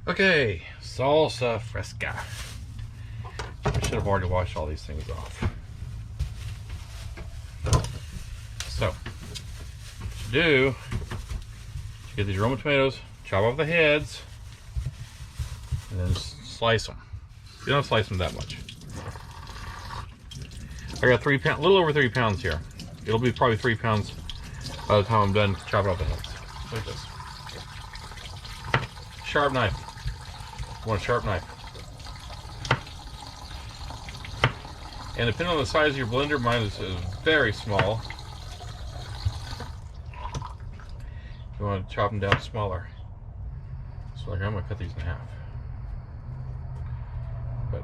Okay, salsa fresca. I should have already washed all these things off. So, what you do, you get these Roma tomatoes, chop off the heads, and then slice them. You don't slice them that much. I got 3 pounds, a little over 3 pounds here. It'll be probably 3 pounds by the time I'm done chopping off the heads. Look at this. Sharp knife. You want a sharp knife. And depending on the size of your blender, mine is very small. You want to chop them down smaller. So like I'm going to cut these in half. But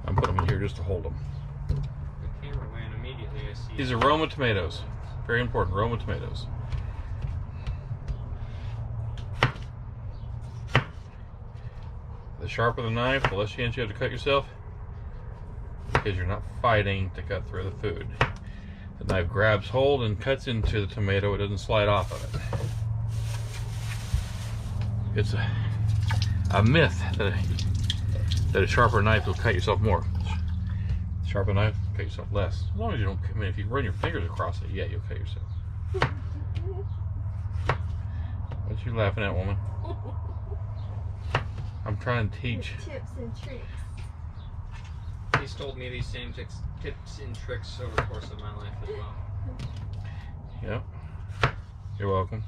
I'm putting them in here just to hold them. The camera ran immediately. I see. These are Roma tomatoes. Very important, Roma tomatoes. The sharper the knife, the less chance you have to cut yourself, because you're not fighting to cut through the food. The knife grabs hold and cuts into the tomato. It doesn't slide off of it. It's a myth that a sharper knife will cut yourself more. Sharper knife, cut yourself less. As long as you don't, I mean, if you run your fingers across it, yeah, you'll cut yourself. What you laughing at, woman? I'm trying to teach. Tips and tricks. He's told me these same tips and tricks over the course of my life as well. Yep. You're welcome.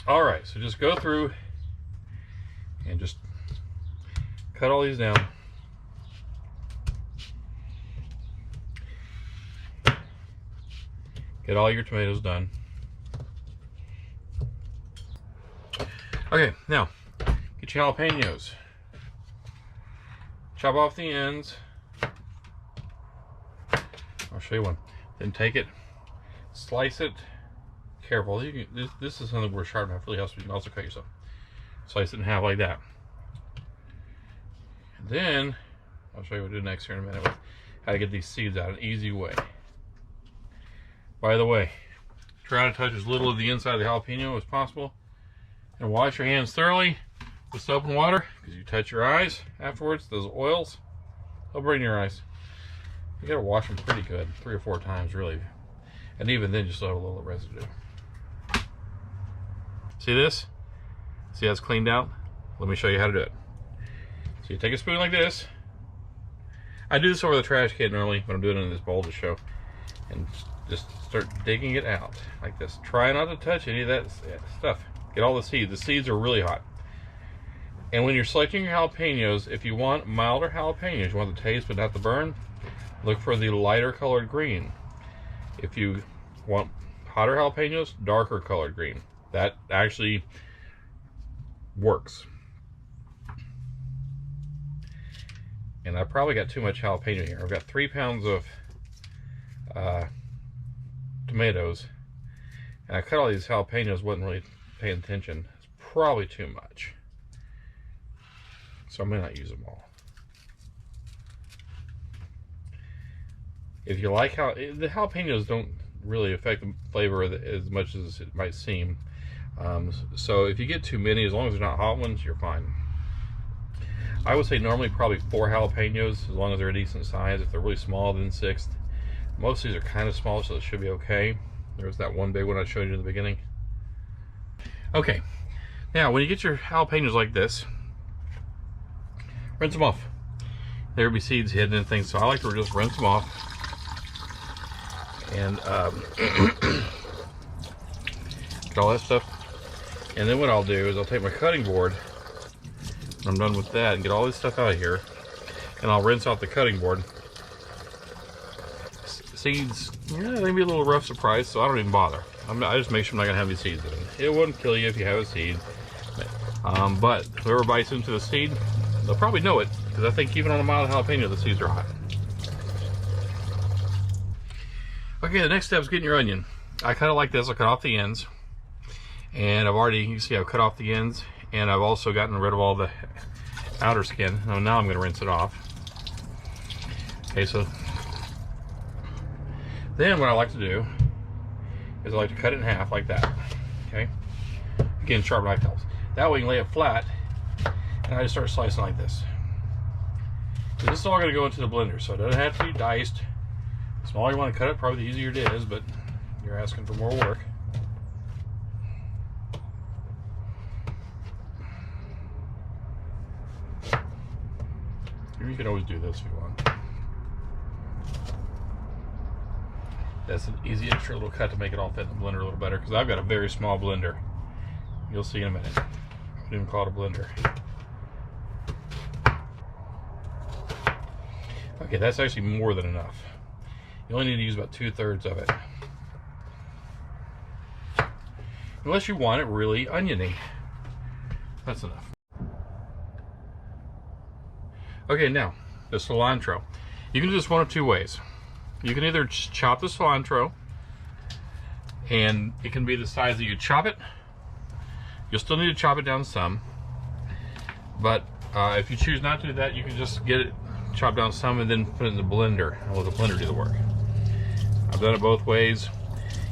All right, so just go through and just cut all these down. Get all your tomatoes done. Okay, now get your jalapenos. Chop off the ends. I'll show you one. Then take it, slice it. Careful. This is something where sharp knife really helps, but you can also cut yourself. Slice it in half like that. And then I'll show you what to do next here in a minute with how to get these seeds out an easy way. By the way, try to touch as little of the inside of the jalapeno as possible. And wash your hands thoroughly with soap and water, because you touch your eyes afterwards, those oils, they'll burn your eyes. You gotta wash them pretty good, 3 or 4 times really. And even then, just have a little residue. See this? See how it's cleaned out? Let me show you how to do it. So you take a spoon like this. I do this over the trash can normally, but I'm doing it in this bowl to show. And just start digging it out like this. Try not to touch any of that stuff. Get all the seeds. The seeds are really hot. And when you're selecting your jalapenos, if you want milder jalapenos, you want the taste but not the burn, look for the lighter colored green. If you want hotter jalapenos, darker colored green. That actually works. And I probably got too much jalapeno here. I've got 3 pounds of tomatoes. And I cut all these jalapenos, wasn't really paying attention. It's probably too much. So I may not use them all. If you like how the jalapenos don't really affect the flavor as much as it might seem. So if you get too many, as long as they're not hot ones, you're fine. I would say normally probably 4 jalapenos, as long as they're a decent size. If they're really small, then 6. Most of these are kind of small, so it should be okay. There's that one big one I showed you in the beginning. Okay, now when you get your jalapenos like this, rinse them off. There will be seeds hidden and things, so I like to just rinse them off. And get all that stuff. And then what I'll do is I'll take my cutting board, when I'm done with that, and get all this stuff out of here. And I'll rinse out the cutting board. Seeds, yeah, they can be a little rough surprise, so I don't even bother. I just make sure I'm not going to have any seeds in it. It wouldn't kill you if you have a seed. But whoever bites into the seed, they'll probably know it, because I think even on a mild jalapeno, the seeds are hot. Okay, the next step is getting your onion. I cut it like this. I cut off the ends. And I've already, you can see I've cut off the ends. And I've also gotten rid of all the outer skin. Now I'm going to rinse it off. Okay, so then what I like to do is I like to cut it in half like that. Okay. Again, sharp knife helps. That way you can lay it flat, and I just start slicing like this. So this is all going to go into the blender, so it doesn't have to be diced. The smaller you want to cut it, probably the easier it is, but you're asking for more work. You can always do this if you want. That's an easy extra little cut to make it all fit in the blender a little better, because I've got a very small blender. You'll see in a minute. I wouldn't even call it a blender. Okay, that's actually more than enough. You only need to use about 2/3 of it. Unless you want it really oniony. That's enough. Okay, now, the cilantro. You can do this one of two ways. You can either chop the cilantro, and it can be the size that you chop it. You'll still need to chop it down some, but if you choose not to do that, you can just get it chopped down some and then put it in the blender and let the blender do the work. I've done it both ways.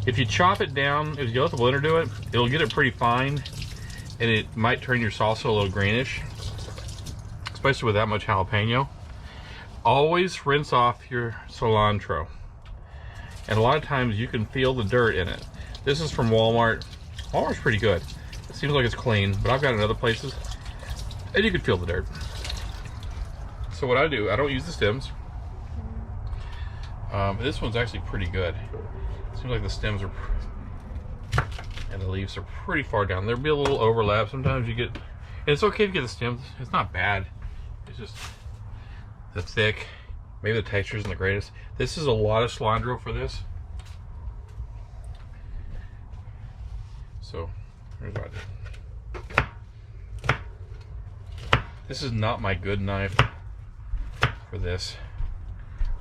If you chop it down, if you let the blender do it, it'll get it pretty fine, and it might turn your salsa a little greenish, especially with that much jalapeno. Always rinse off your cilantro, and a lot of times you can feel the dirt in it. This is from Walmart. Walmart's pretty good. It seems like it's clean, but I've got it in other places, and you can feel the dirt. So what I do, I don't use the stems. This one's actually pretty good. It seems like the stems are and the leaves are pretty far down. There'll be a little overlap. Sometimes you get, and it's okay to get the stems. It's not bad. It's just the thick. Maybe the texture isn't the greatest. This is a lot of cilantro for this. So here's what I do. This is not my good knife for this.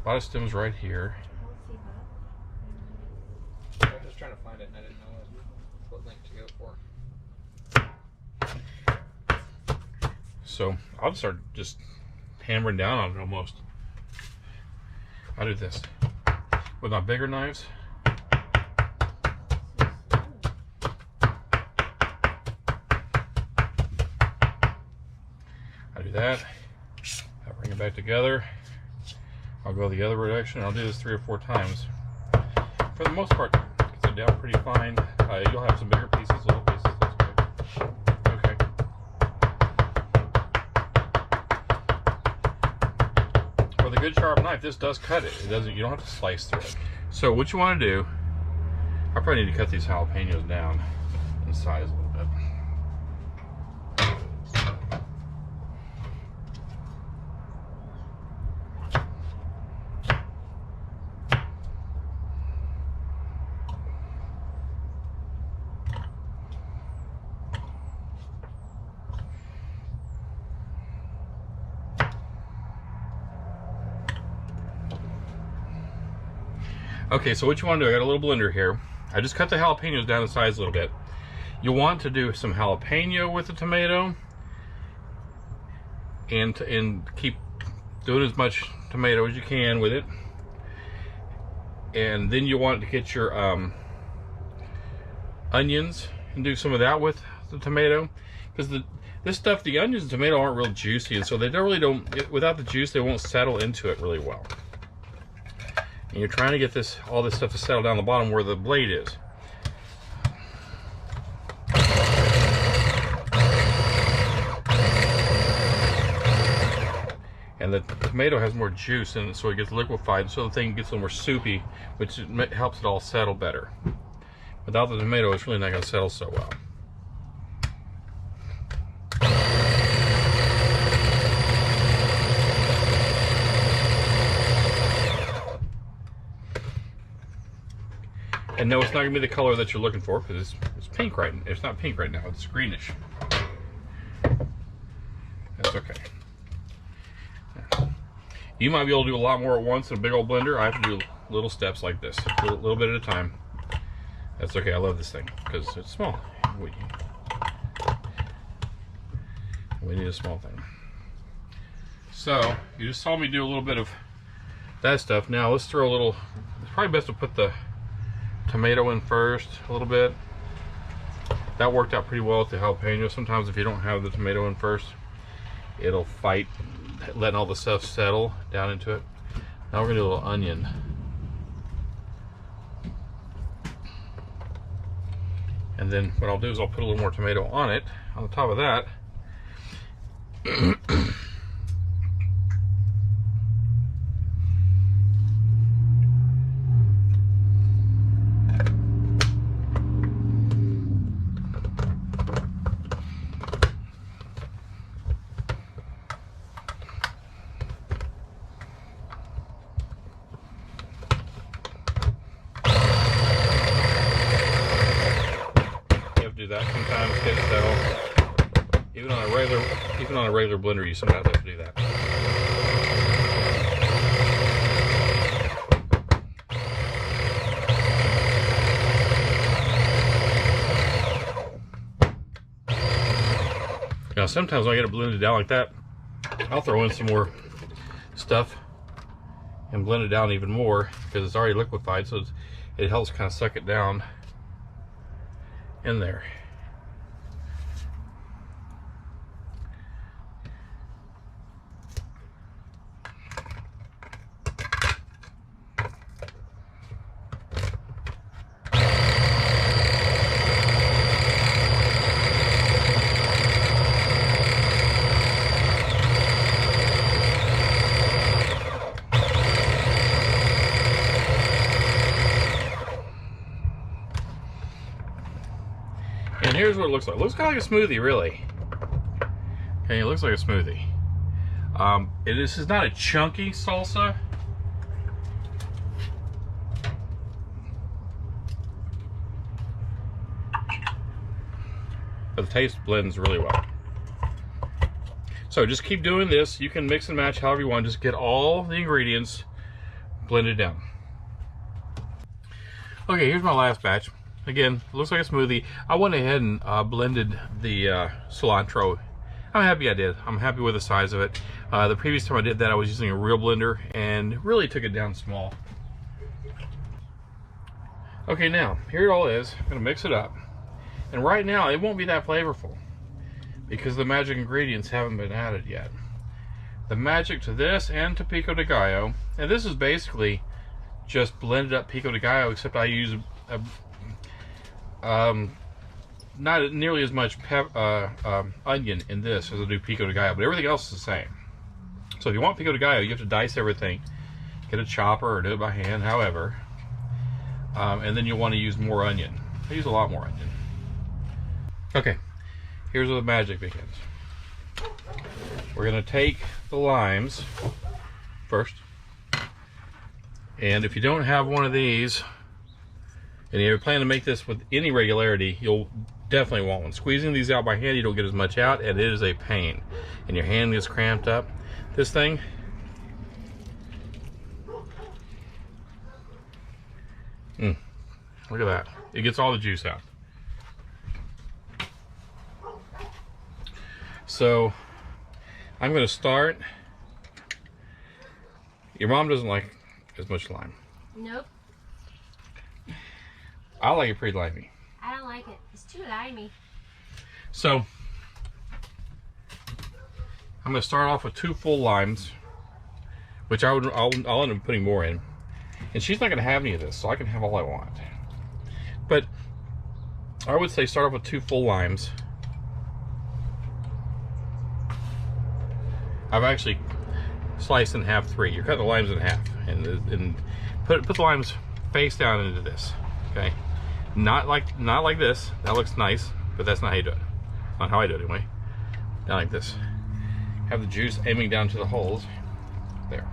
A lot of stems right here. I was just trying to find it and I didn't know what link to go for. So I'll start just hammering down on it almost. I'll do this with my bigger knives. I do that. I bring it back together. I'll go the other direction. I'll do this 3 or 4 times. For the most part, it gets it down pretty fine. You'll have some bigger pieces, little pieces. That's good. Okay. With a good sharp knife, this does cut it. It doesn't. You don't have to slice through it. So what you want to do, I probably need to cut these jalapenos down in size a little bit. Okay, so what you want to do, I got a little blender here. I just cut the jalapenos down in size a little bit. You want to do some jalapeno with the tomato, and keep doing as much tomato as you can with it. And then you want to get your onions and do some of that with the tomato, because this stuff, the onions and tomato aren't real juicy, and so they without the juice, they won't settle into it really well. And you're trying to get all this stuff to settle down the bottom where the blade is. And the tomato has more juice in it, so it gets liquefied, so the thing gets a little more soupy, which helps it all settle better. Without the tomato, it's really not going to settle so well. And no, it's not going to be the color that you're looking for, because it's pink right now. It's not pink right now, it's greenish. That's okay. You might be able to do a lot more at once in a big old blender. I have to do little steps like this, a little bit at a time. That's okay, I love this thing, because it's small. We need a small thing. So, you just saw me do a little bit of that stuff. Now let's throw a little, it's probably best to put the tomato in first a little bit. That worked out pretty well with the jalapeno. Sometimes if you don't have the tomato in first, it'll fight letting all the stuff settle down into it. Now we're gonna do a little onion. And then what I'll do is I'll put a little more tomato on it, on the top of that. Do that sometimes, get it settled. Even on a regular blender, you sometimes have to do that. Now sometimes when I get it blended down like that, I'll throw in some more stuff and blend it down even more because it's already liquefied, so it helps kind of suck it down in there. And here's what it looks like. It looks kind of like a smoothie, really. Okay, it looks like a smoothie. This is not a chunky salsa. But the taste blends really well. So just keep doing this. You can mix and match however you want. Just get all the ingredients blended down. Okay, here's my last batch. Again, it looks like a smoothie. I went ahead and blended the cilantro. I'm happy I did. I'm happy with the size of it. The previous time I did that, I was using a real blender and really took it down small. Okay, now, here it all is. I'm gonna mix it up. And right now, it won't be that flavorful because the magic ingredients haven't been added yet. The magic to this and to pico de gallo, and this is basically just blended up pico de gallo, except I use not nearly as much onion in this as I do pico de gallo, but everything else is the same. So if you want pico de gallo, you have to dice everything, get a chopper or do it by hand, however, and then you'll want to use more onion. I use a lot more onion. Okay, here's where the magic begins. We're gonna take the limes first, and if you don't have one of these, and you're planning to make this with any regularity, you'll definitely want one. Squeezing these out by hand, you don't get as much out, and it is a pain. And your hand gets cramped up. This thing, look at that. It gets all the juice out. So, I'm gonna start. Your mom doesn't like as much lime. Nope. I like it pretty limey. I don't like it. It's too limey. So, I'm going to start off with 2 full limes, which I'll end up putting more in. And she's not going to have any of this, so I can have all I want. But I would say start off with 2 full limes. I've actually sliced in half 3. You're cutting the limes in half, and put the limes face down into this. Okay. Not like this. That looks nice, but that's not how you do it. Not how I do it anyway. Down like this. Have the juice aiming down to the holes. There.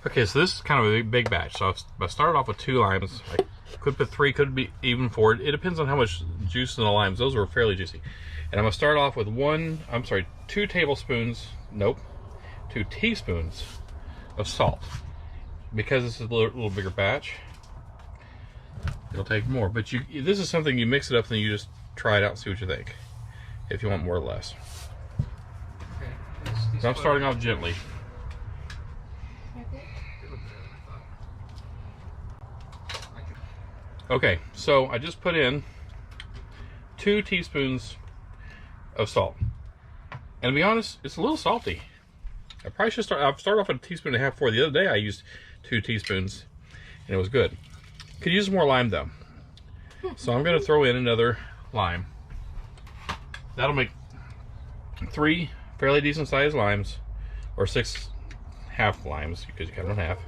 Okay, so this is kind of a big batch. So I started off with 2 limes. I could put 3, could be even 4. It depends on how much juice in the limes. Those were fairly juicy. And I'm gonna start off with 2 tablespoons. Nope. 2 teaspoons of salt. Because this is a little bigger batch, it'll take more. But this is something you mix it up and you just try it out and see what you think. If you want more or less. Okay. So I'm starting off gently. I Okay, so I just put in 2 teaspoons of salt. And to be honest, it's a little salty. I probably should I've started off at 1.5 teaspoons before. The other day I used 2 teaspoons and it was good. Could use more lime though. So I'm gonna throw in another lime. That'll make 3 fairly decent sized limes, or 6 half limes, because you cut them in half.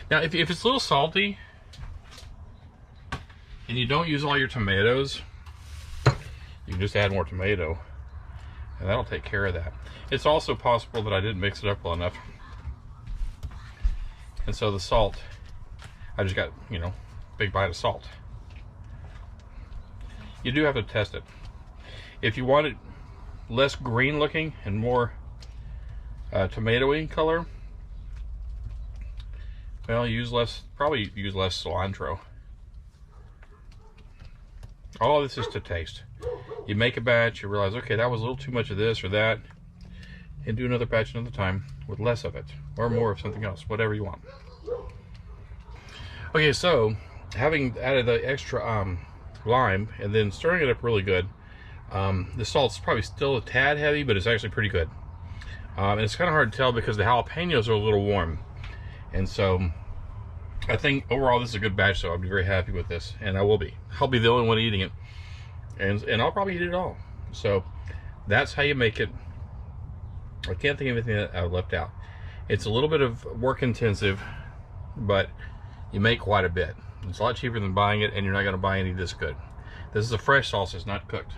Now, if it's a little salty and you don't use all your tomatoes, you can just add more tomato and that'll take care of that. It's also possible that I didn't mix it up well enough. And so the salt, I just got, you know, big bite of salt. You do have to test it. If you want it less green looking and more tomatoey color, well, probably use less cilantro. All of this is to taste. You make a batch, you realize, okay, that was a little too much of this or that, and do another batch another time with less of it, or more of something else, whatever you want. Okay, so having added the extra lime and then stirring it up really good, the salt's probably still a tad heavy, but it's actually pretty good. And it's kind of hard to tell because the jalapenos are a little warm. And so I think overall this is a good batch, so I'll be very happy with this, and I will be. I'll be the only one eating it, and I'll probably eat it all. So that's how you make it. I can't think of anything that I left out. It's a little bit of work intensive, but you make quite a bit. It's a lot cheaper than buying it, and you're not going to buy any this good. This is a fresh salsa, it's not cooked.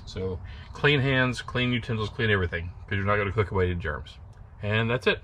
So clean hands, clean utensils, clean everything, because you're not going to cook away any germs. And that's it.